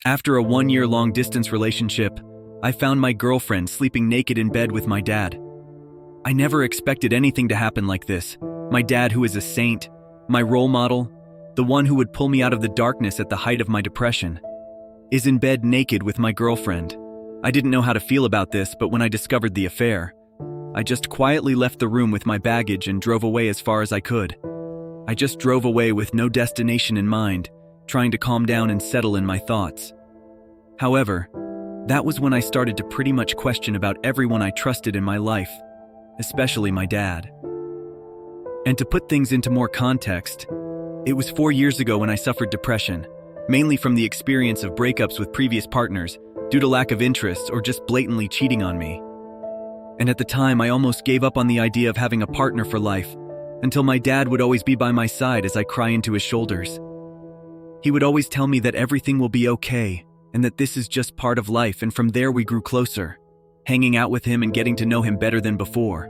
After a 1-year long-distance relationship, I found my girlfriend sleeping naked in bed with my dad. I never expected anything to happen like this. My dad, who is a saint, my role model, the one who would pull me out of the darkness at the height of my depression, is in bed naked with my girlfriend. I didn't know how to feel about this, but when I discovered the affair, I just quietly left the room with my baggage and drove away as far as I could. I just drove away with no destination in mind, trying to calm down and settle in my thoughts. However, that was when I started to pretty much question about everyone I trusted in my life, especially my dad. And to put things into more context, it was 4 years ago when I suffered depression, mainly from the experience of breakups with previous partners due to lack of interest or just blatantly cheating on me. And at the time, I almost gave up on the idea of having a partner for life, until my dad would always be by my side as I cry into his shoulders. He would always tell me that everything will be okay, and that this is just part of life, and from there we grew closer, hanging out with him and getting to know him better than before.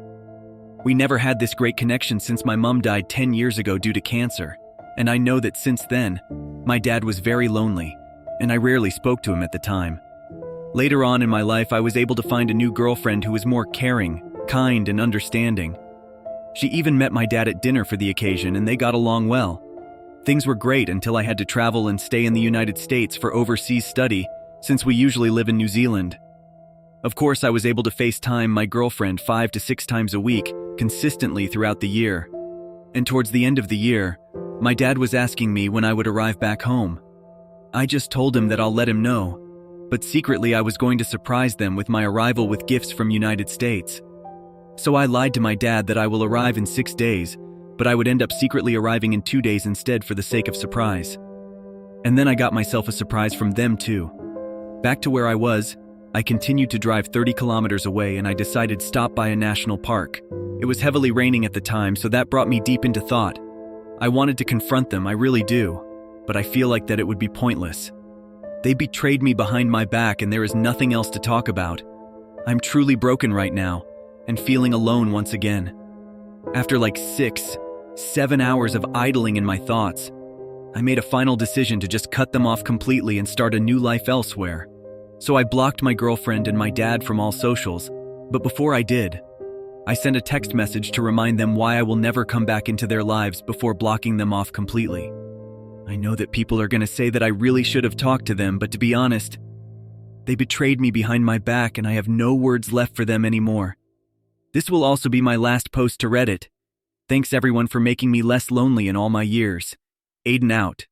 We never had this great connection since my mom died 10 years ago due to cancer, and I know that since then, my dad was very lonely, and I rarely spoke to him at the time. Later on in my life, I was able to find a new girlfriend who was more caring, kind, and understanding. She even met my dad at dinner for the occasion, and they got along well. Things were great until I had to travel and stay in the United States for overseas study, since we usually live in New Zealand. Of course, I was able to FaceTime my girlfriend 5 to 6 times a week, consistently throughout the year. And towards the end of the year, my dad was asking me when I would arrive back home. I just told him that I'll let him know, but secretly I was going to surprise them with my arrival with gifts from United States. So I lied to my dad that I will arrive in 6 days, but I would end up secretly arriving in 2 days instead for the sake of surprise. And then I got myself a surprise from them too. Back to where I was, I continued to drive 30 kilometers away, and I decided to stop by a national park. It was heavily raining at the time, so that brought me deep into thought. I wanted to confront them, I really do, but I feel like that it would be pointless. They betrayed me behind my back, and there is nothing else to talk about. I'm truly broken right now, and feeling alone once again. After like 6-7 hours of idling in my thoughts, I made a final decision to just cut them off completely and start a new life elsewhere. So I blocked my girlfriend and my dad from all socials, but before I did, I sent a text message to remind them why I will never come back into their lives before blocking them off completely. I know that people are going to say that I really should have talked to them, but to be honest, they betrayed me behind my back, and I have no words left for them anymore. This will also be my last post to Reddit. Thanks everyone for making me less lonely in all my years. Aiden out.